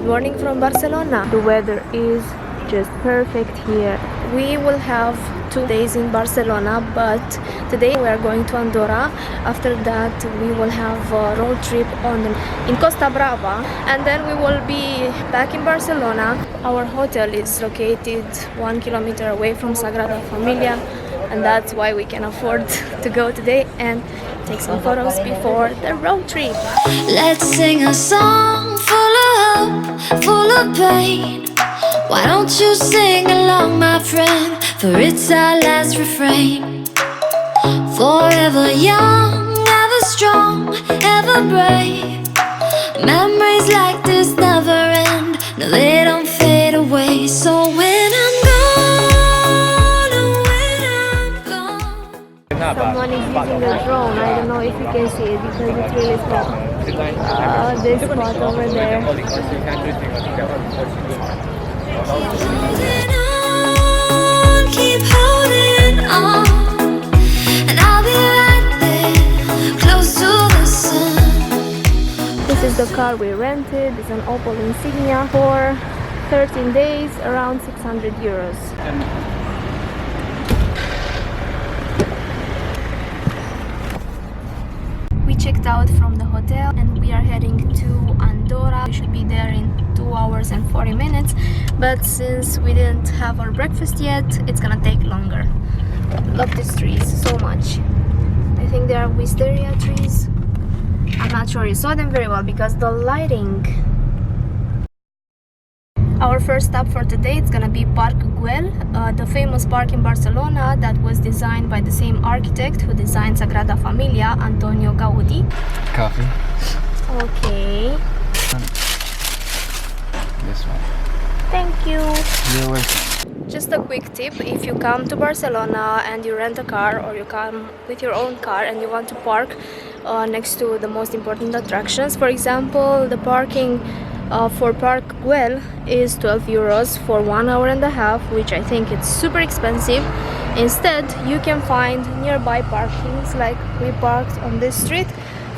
Good morning from Barcelona. The weather is just perfect here. We will have 2 days in Barcelona, but today we are going to Andorra. After that we will have a road trip in Costa Brava, and then we will be back in Barcelona. Our hotel is located 1 kilometer away from Sagrada Familia, and that's why we can afford to go today and take some photos before the road trip. Let's sing a song full of hope, full of pain. Why don't you sing along, my friend? For it's our last refrain. Forever young, ever strong, ever brave. Memories like this never end. No, they don't fade away. So when I'm gone, oh, when I'm gone. Someone is using a drone. I don't know if you can see it because it's really small. This spot over there. Keep holding on, and I'll be right there, close to the sun. This is the car we rented. It's an Opel Insignia for 13 days, around 600 euros. We checked out from the hotel and we are heading to Andorra. We should be there in 2 hours and 40 minutes, but since we didn't have our breakfast yet, it's gonna take longer. Love these trees so much. I think they are wisteria trees. I'm not sure you saw them very well because the lighting. Our first stop for today is gonna be Park Güell, the famous park in Barcelona that was designed by the same architect who designed Sagrada Familia, Antonio Gaudi. Coffee. Okay. This one. Thank you. You're welcome. Just a quick tip: if you come to Barcelona and you rent a car, or you come with your own car and you want to park next to the most important attractions, for example, the parking for Park Güell is 12 euros for 1 hour and a half, which I think it's super expensive. Instead, you can find nearby parkings, like we parked on this street,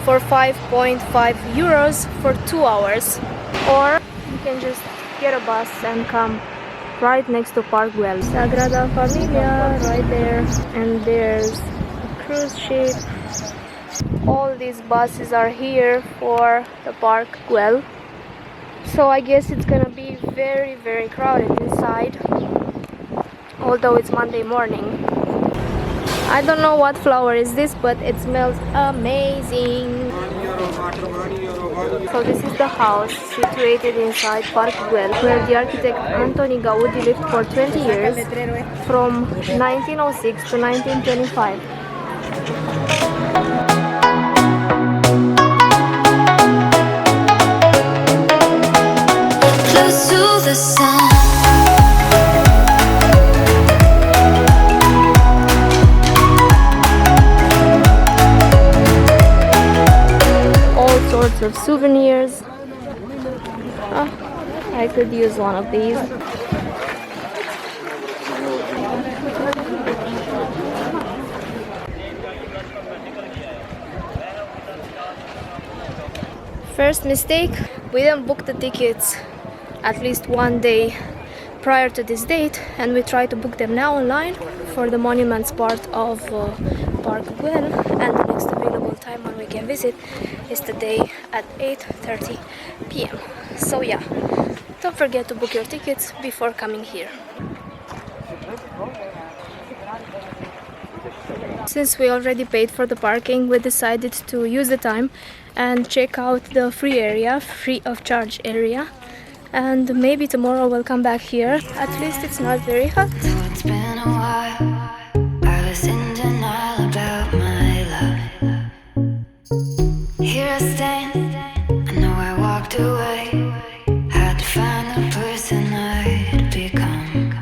for 5.5 euros for 2 hours. Or you can just get a bus and come right next to Park Güell. Sagrada Familia right there, and there's a cruise ship. All these buses are here for the Park Güell. So I guess it's gonna be very, very crowded inside, although it's Monday morning. I don't know what flower is this, but it smells amazing. So this is the house situated inside Park Güell, where the architect Antonio Gaudi lived for 20 years, from 1906 to 1925. To the sun. All sorts of souvenirs. Oh, I could use one of these. First mistake, we didn't book the tickets at least 1 day prior to this date, and we try to book them now online for the monuments part of Park Güell, and the next available time when we can visit is today at 8:30 p.m. So yeah, don't forget to book your tickets before coming here. Since we already paid for the parking, we decided to use the time and check out the free area, free of charge area. And maybe tomorrow we'll come back here. At least it's not very hot. It's been a while. I was in denial about my love. Here I stand. I know I walked away. Had to find the person I'd become.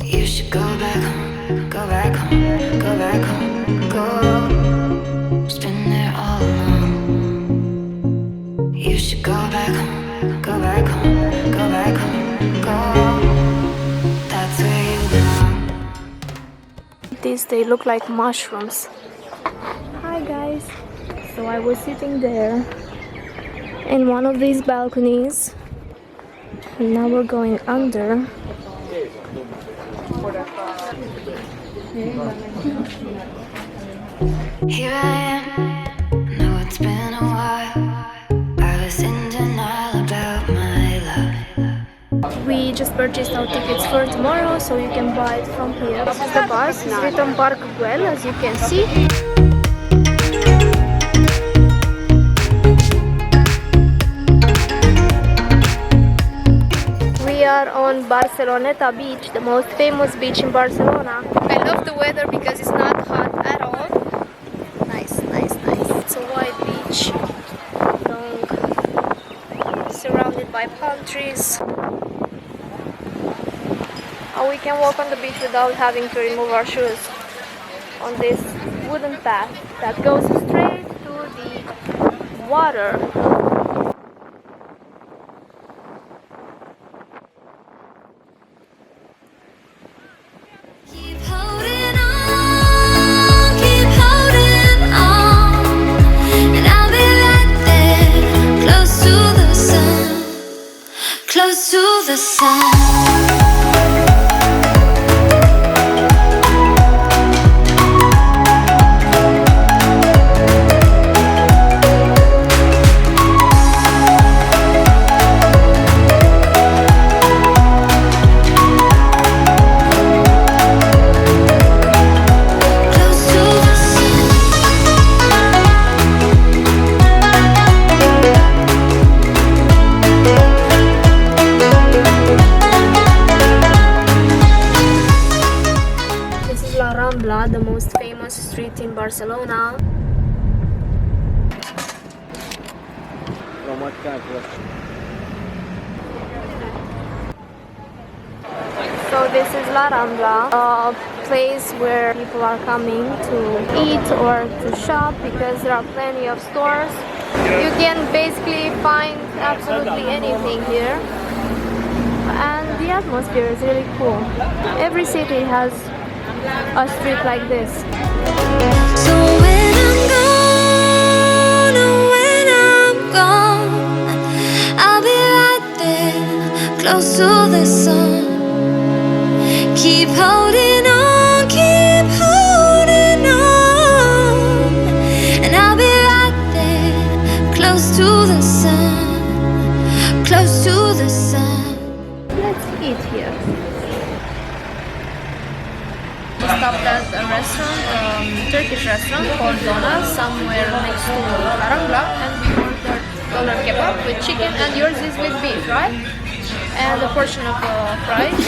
You should go back home. Go back home. Go back home. Go. It's been there all along. You should go back home. Go back home, go back home, go. That's where you belong. These, they look like mushrooms. Hi guys. So I was sitting there in one of these balconies And now we're going under. Here I am, know it's been a while. I was in denial about my love. We just purchased our tickets for tomorrow, so you can buy it from here. This is the bus. It's written Park Güell, as you can see. We are on Barceloneta Beach, the most famous beach in Barcelona. I love the weather because it's not hot at all. Nice, nice, nice. It's a wide beach, long, surrounded by palm trees. We can walk on the beach without having to remove our shoes on this wooden path that goes straight to the water. Keep holding on, and I'll be right there, close to the sun, close to the sun. Rambla, the most famous street in Barcelona. So this is La Rambla, a place where people are coming to eat or to shop because there are plenty of stores. You can basically find absolutely anything here. And the atmosphere is really cool. Every city has a street like this. So when I'm gone, oh, when I'm gone, I'll be right there, close to the sun. Keep holding on, and I'll be right there, close to the sun, close to the sun. Let's eat here. We stopped at a restaurant, Turkish restaurant called Dona, somewhere next to La Rambla, and we ordered doner kebab with chicken, and yours is with beef, right? And a portion of fries.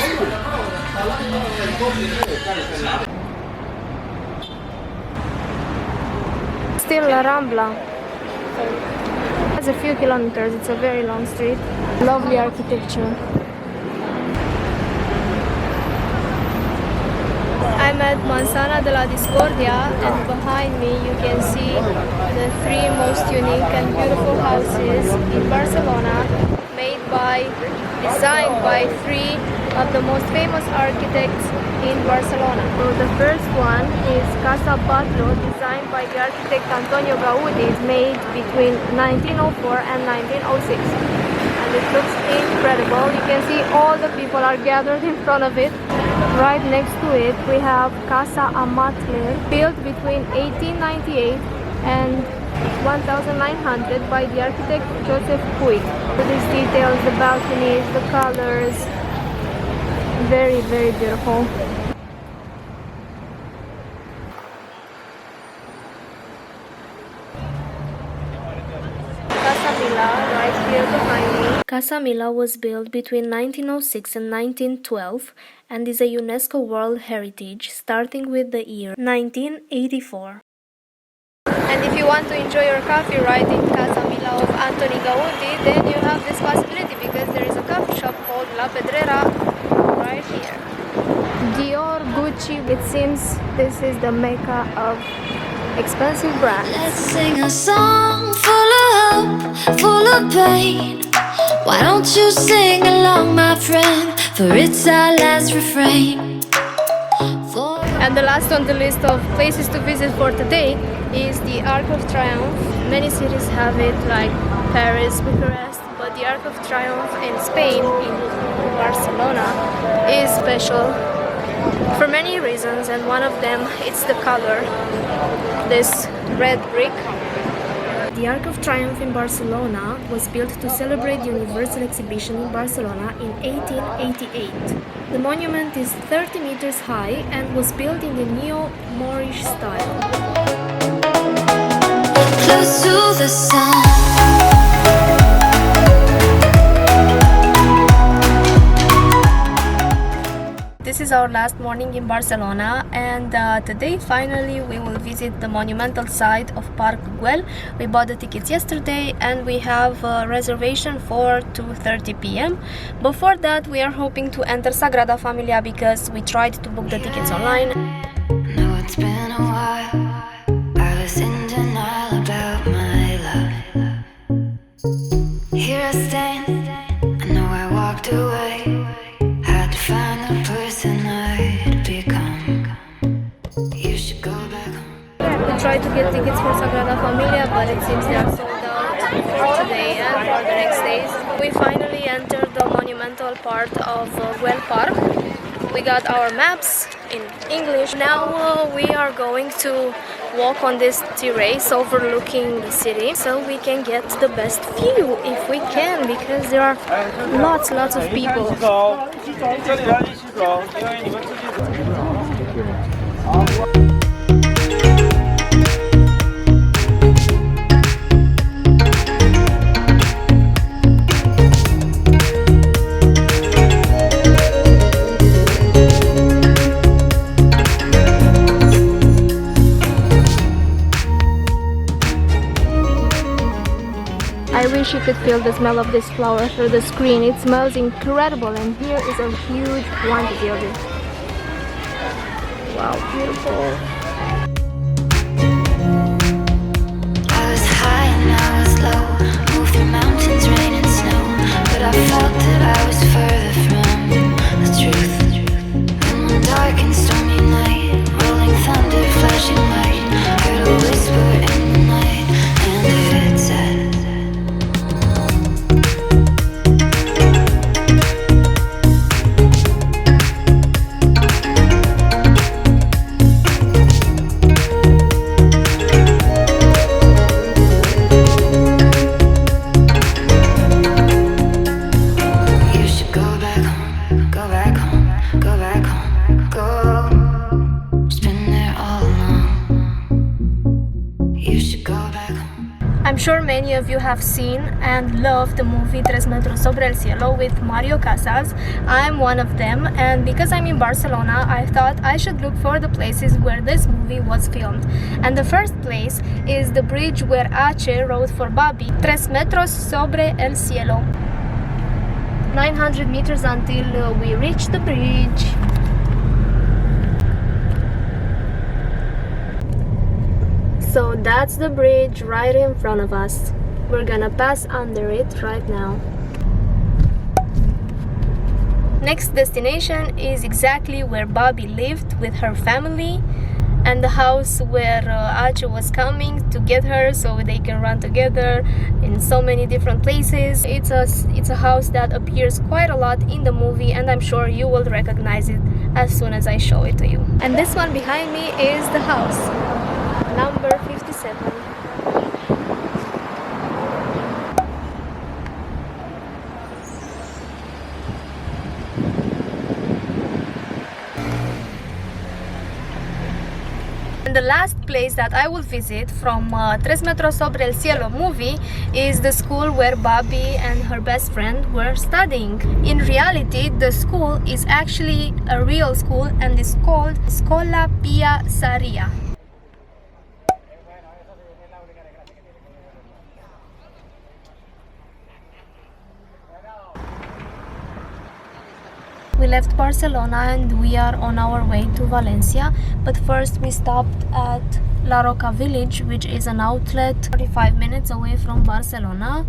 Still La Rambla. It's a few kilometers, it's a very long street. Lovely architecture. I'm at Manzana de la Discordia, and behind me you can see the three most unique and beautiful houses in Barcelona, designed by three of the most famous architects in Barcelona. So the first one is Casa Batlló, designed by the architect Antonio Gaudi. It's made between 1904 and 1906. And it looks incredible. You can see all the people are gathered in front of it. Right next to it we have Casa Amatle, built between 1898 and 1900 by the architect Joseph Puig. So these details, the balconies, the colors, very, very beautiful. Casa Mila, right here behind me. Casa Mila was built between 1906 and 1912 and is a UNESCO World Heritage starting with the year 1984. And if you want to enjoy your coffee right in Casa Mila of Anthony Gaudi, then you have this possibility because there is a coffee shop called La Pedrera right here. Dior, Gucci, it seems this is the mecca of expensive brands. Let's sing a song full of hope, full of pain. Why don't you sing along, my friend, for it's our last refrain. And the last on the list of places to visit for today is the Arc of Triomf. Many cities have it, like Paris, Bucharest, but The Arc of Triumph in Spain, in Barcelona, is special for many reasons, and one of them is the color, this red brick. The Arc of Triumph in Barcelona was built to celebrate the Universal Exhibition in Barcelona in 1888. The monument is 30 meters high and was built in the neo-Moorish style. Close to the sun. This is our last morning in Barcelona, and today finally we will visit the monumental site of Park Güell. We bought the tickets yesterday and we have a reservation for 2:30 p.m. Before that we are hoping to enter Sagrada Familia because we tried to book the tickets online. Know it's been a while. I was in denial about my love. Here I stand. I know I walked away. Had to find the person I'd become. You should go back home. We tried to get tickets for Sagrada Familia, but it seems they are sold out for today and for the next days. We finally entered the monumental part of Güell Park. We got our maps in English. Now we are going to walk on this terrace overlooking the city so we can get the best view if we can, because there are lots of people. I wish you could feel the smell of this flower through the screen. It smells incredible, and here is a huge quantity of it. Wow, beautiful. I was high and I was low. Moved through mountains, rain and snow. But I felt that I was further from the truth. In one dark and stormy night, rolling thunder, flashing light, heard a whisper in the night, and it said, I'm sure many of you have seen and loved the movie Metros Sobre el Cielo with Mario Casas. I'm one of them, and because I'm in Barcelona, I thought I should look for the places where this movie was filmed. And the first place is the bridge where Ace wrote for Bobby, Metros Sobre el Cielo. 900 meters until we reach the bridge. So that's the bridge right in front of us. We're gonna pass under it right now. Next destination is exactly where Bobby lived with her family, and the house where Ace was coming to get her so they can run together in so many different places. It's a house that appears quite a lot in the movie, and I'm sure you will recognize it as soon as I show it to you. And this one behind me is the house, number 57. And the last place that I will visit from Metros Sobre el Cielo movie is the school where Bobby and her best friend were studying. In reality, the school is actually a real school and is called Scola Pia Saria. We left Barcelona and we are on our way to Valencia, but first we stopped at La Roca village, which is an outlet 45 minutes away from Barcelona.